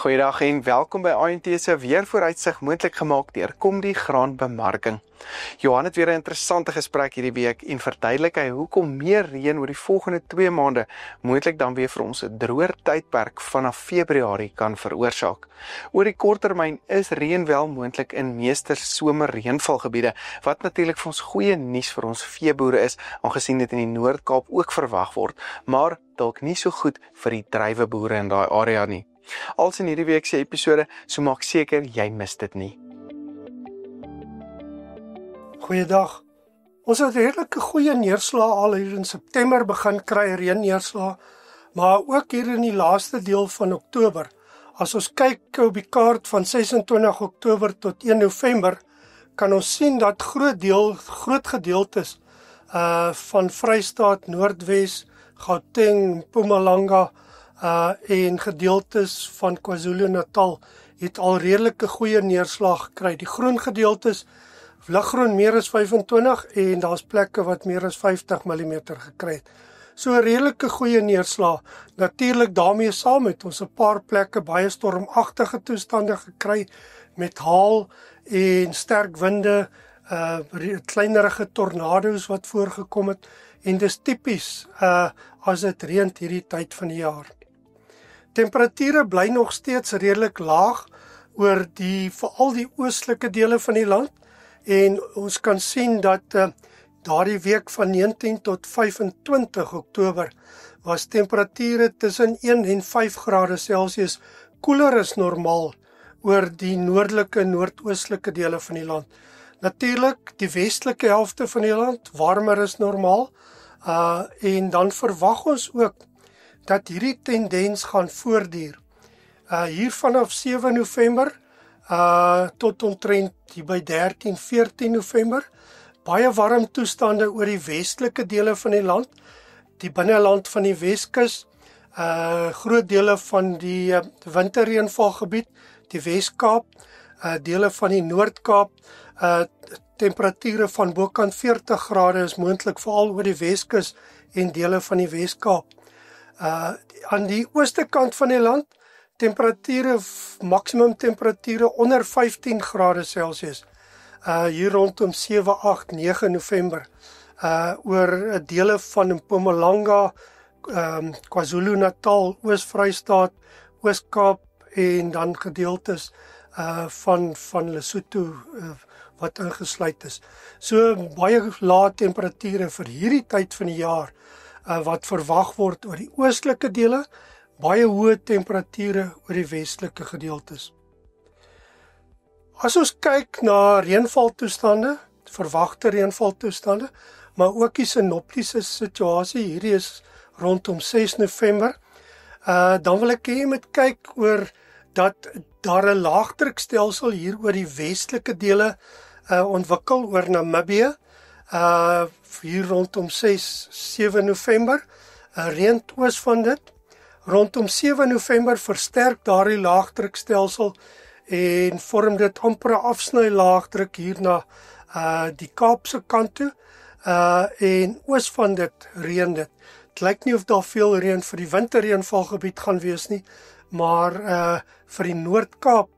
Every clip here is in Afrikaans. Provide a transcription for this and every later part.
Goeiedag en welkom by ANT se weervooruitsig moontlik gemaak deur Komdi Graanbemarking. Johan het weer 'n interessante gesprek hierdie week en verduidelik hy hoekom meer reën oor die volgende 2 maande moontlik dan weer vir ons 'n droër tydperk vanaf Februarie kan veroorsaak. Oor die korttermyn is reën wel moontlik in meeste somerreënvalgebiede, wat natuurlik vir ons goeie nuus vir ons veeboere is, aangesien dit in die Noord-Kaap ook verwag word, maar dalk nie so goed vir die druiweboere in daai area nie. Als in hierdie week se episode, so maak seker jy mis dit nie. Goeiedag. Ons het redelike goeie neerslae al hier in September begin kry, reënneerslae, maar ook hier in die laaste deel van Oktober. As ons kyk op die kaart van 26 Oktober tot 1 November, kan ons sien dat groot gedeeltes van Vrystaat, Noordwes, Gauteng, Mpumalanga en gedeeltes van KwaZulu-Natal het al redelike goeie neerslag gekry. Die groen gedeeltes, liggroen meer as 25 en daar's plekke wat meer as 50 mm gekry het. So 'n redelike goeie neerslag. Natuurlik daarmee saam het ons 'n paar plekke baie stormagtige toestande gekry met haal en sterk winde, kleinerige tornado's wat voorgekom het en dis tipies as dit reën hierdie tyd van die jaar. Temperature bly nog steeds redelik laag oor veral die oostelike dele van die land en ons kan sien dat daardie week van 19 tot 25 Oktober was temperature tussen 1 en 5 grade Celsius koeler as normaal oor die noordelike en noordoostelike dele van die land. Natuurlik die westelike helfte van die land warmer as normaal en dan verwag ons ook dat hierdie tendens gaan voortduur. Hier vanaf 7 November tot omtrent by 13, 14 November, baie warm toestande oor die westelike dele van die land, die binneland van die Weskus, groot dele van die winterreënvalgebied, die Wes-Kaap, dele van die Noord-Kaap, temperature van bokant 40 grade is moontlik veral oor die Weskus en dele van die Wes-Kaap. Aan die ooste kant van die land, maksimum temperature onder 15 grade Celsius, hier rondom 7, 8, 9 November, oor dele van Mpumalanga, KwaZulu-Natal, Oos-Vrystaat, Oos-Kaap en dan gedeeltes van Lesotho wat ingesluit is. So baie lae temperature vir hierdie tyd van die jaar, wat verwag word oor die oostelike dele, baie hoë temperature oor die westelike gedeeltes. As ons kyk na reënvaltoestande, verwagte reënvaltoestande, maar ook die sinoptiese situasie, hierdie is rondom 6 November, dan wil ek hê jy moet kyk oor dat daar 'n laagdrukstelsel hier oor die westelike dele ontwikkel oor Namibië, hier rondom 6, 7 November, reën oos van dit. Rondom 7 November versterk daardie laagdrukstelsel en vorm dit amper 'n afsny laagdruk hier na die Kaapse kant toe, en oos van dit reën dit. Het lyk nie of daar veel reën vir die winterreënvalgebied gaan wees nie, maar vir die Noord-Kaap,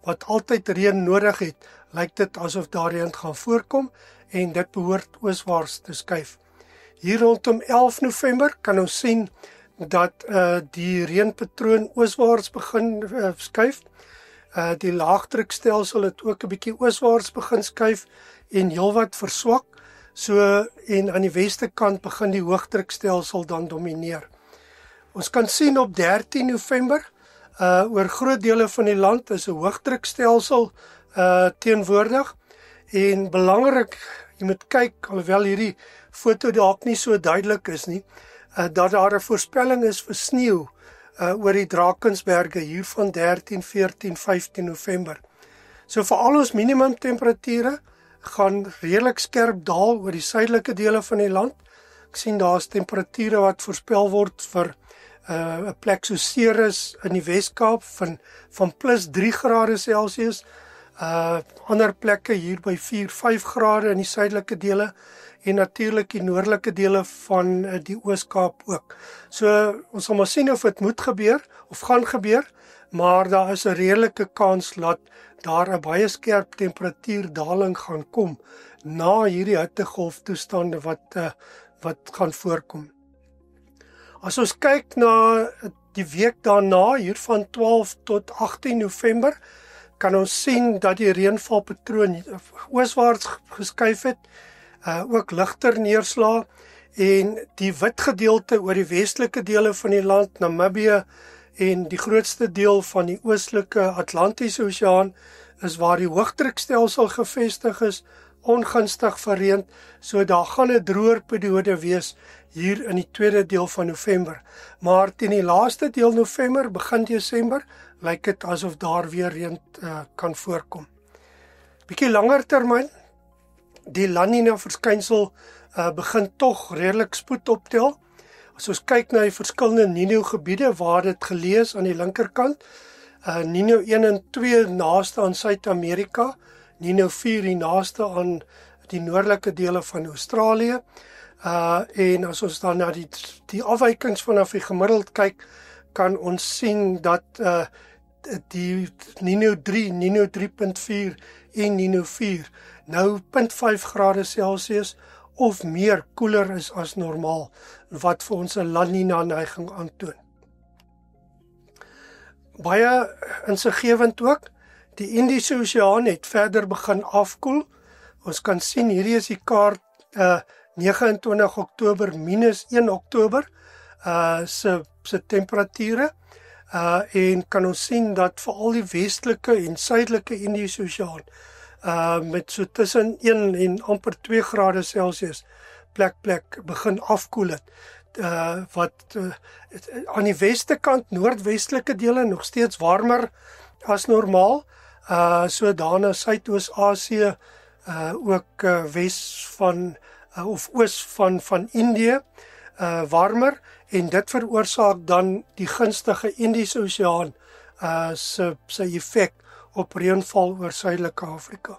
wat altyd reën nodig het, lyk dit asof daar reën gaan voorkom en dit behoort ooswaarts te skuif. Hier rondom 11 November kan ons sien dat die reënpatroon ooswaarts begin skuif. Die laagdrukstelsel het ook 'n bietjie ooswaarts begin skuif en heelwat verswak. En aan die weste kant begin die hoogdrukstelsel dan domineer. Ons kan sien op 13 November, oor groot dele van die land is 'n hoogdrukstelsel teenwoordig. En belangrik, jy moet kyk, alhoewel hierdie foto dalk nie so duidelik is nie, dat daar 'n voorspelling is vir sneeu oor die Drakensberge hier van 13, 14, 15 November. So vir al ons minimum temperature gaan redelik skerp daal oor die suidelike dele van die land. Ek sien daar's temperature wat voorspel word vir 'n plek so Ceres in die Wes-Kaap van plus 3 grade Celsius, ander plekke hier by 4, 5 grade in die suidelike dele en natuurlik die noordelike dele van die Oos-Kaap ook. So ons sal maar sien of dit moet gebeur of gaan gebeur, maar daar is 'n redelike kans dat daar 'n baie skerp temperatuurdaling gaan kom na hierdie hittegolftoestande wat gaan voorkom. As ons kyk na die week daarna, hier van 12 tot 18 November, kan ons sien dat die reënvalpatroon ooswaarts geskuif het, ook ligter neerslae, en die wit gedeelte oor die westelike dele van die land, Namibië en die grootste deel van die oostelike Atlantiese Oseaan, is waar die hoëdrukstelsel gevestig is, ongunstig vir reën, so daar gaan 'n droër periode wees hier in die tweede deel van November. Maar teen die laaste deel November, begin Desember, lyk dit asof daar weer reën kan voorkom. Bietjie langer termyn, die La Nina verskynsel begin tog redelik spoed optel. As ons kyk na die verskillende Nino gebiede waar dit gelees aan die linkerkant, Nino 1 en 2 naaste aan Suid-Amerika, Nino 4 die naaste aan die noordelike dele van Australië, en as ons dan na die afwykings vanaf die gemiddeld kyk, kan ons sien dat die Nino 3, Nino 3.4 en Nino 4 nou 0.5 grade Celsius of meer koeler is as normaal, wat vir ons 'n La Nina neiging aantoon. Baie insiggewend ook, die Indiese Oseaan het verder begin afkoel. Ons kan sien, hierdie is die kaart 29 Oktober minus 1 Oktober se temperature, en kan ons sien dat veral die westelike en suidelike Indiese Oseaan met so tussen 1 en amper 2 grade Celsius plek begin afkoel het. Wat aan die westekant, noordwestelike dele nog steeds warmer as normaal, sodanig Suidoos-Asië, ook wes van of oos van Indië, warmer, en dit veroorsaak dan die gunstige Indiese Oseaan sy effek op reënval oor Suidelike Afrika.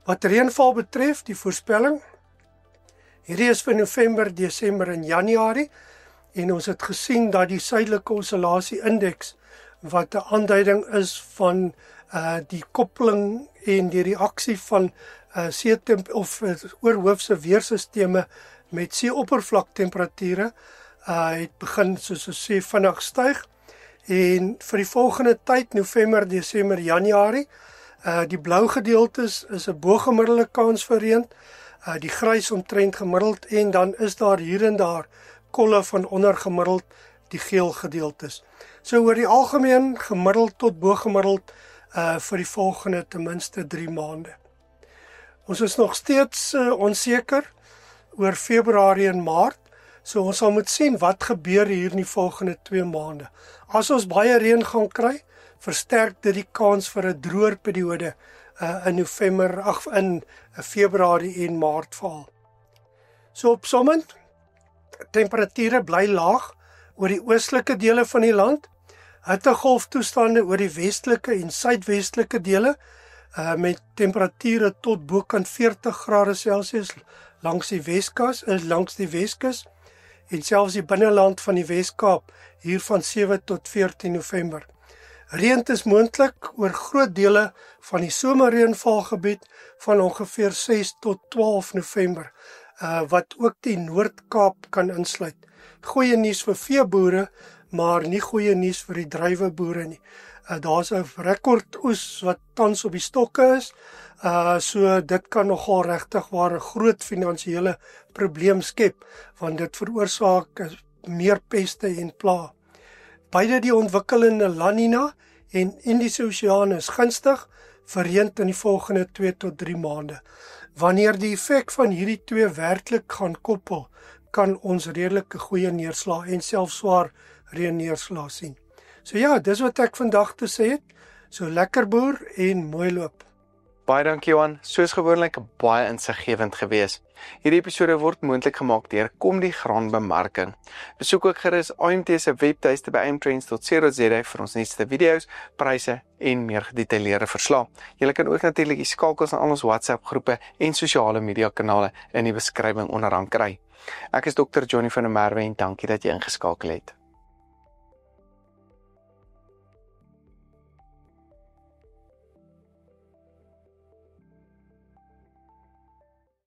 Wat reënval betref, die voorspelling, hierdie is vir November, Desember en Januarie, en ons het gesien dat die suidelike oscillasie-indeks, wat 'n aanduiding is van die koppeling en die reaksie van oorhoofse weersisteme met seeoppervlaktemperature, het begin, soos ons sê, vinnig styg, en vir die volgende tyd, November, Desember, Januarie, die blou gedeeltes is 'n bogemiddelde kans vir reën, die grys omtrent gemiddeld, en dan is daar hier en daar kolle van ondergemiddeld, die geel gedeeltes. So oor die algemeen gemiddeld tot bogemiddeld vir die volgende ten minste 3 maande. Ons is nog steeds onseker oor Februarie en Maart, so ons sal moet sien wat gebeur hier in die volgende 2 maande. As ons baie reën gaan kry, versterk dit die kans vir 'n droër periode in Februarie en Maart veral. So opsommend, temperature bly laag oor die oostelike dele van die land, hittegolftoestande oor die westelike en suidwestelike dele, met temperature tot bokant 40 grade Celsius langs die Weskus, en selfs die binneland van die Weskaap hier van 7 tot 14 November. Reën is moontlik oor groot dele van die somerreënvalgebied van ongeveer 6 tot 12 November, wat ook die Noord-Kaap kan insluit. Goeie nuus vir veeboere, maar nie goeie nuus vir die druiweboere nie. Daar's 'n rekordoes wat tans op die stokke is, so dit kan nogal regtig waar 'n groot finansiële probleem skep, want dit veroorsaak meer peste en pla. Beide die ontwikkelende La Nina en Indiese Oseaan is gunstig vir reën in die volgende 2 tot 3 maande. Wanneer die effek van hierdie twee werklik gaan koppel, kan ons redelike goeie neerslae en selfs swaar reën neerslae sien. So ja, dis wat ek vandag te sê het. So lekker boer en mooi loop. Baie dankie Johan, soos gewoonlik baie insiggewend gewees. Hierdie episode word moontlik gemaak deur Kom die Graanbemarking. Besoek ook gerus AMT se webtuiste by aimtrends.co.za vir ons nuutste video's, pryse en meer gedetailleerde verslae. Jy kan ook natuurlik die skakels aan al ons WhatsApp groepe en sosiale media kanale in die beskrywing onderaan kry. Ek is Dr. Johnny van der Merwe en dankie dat jy ingeskakel het.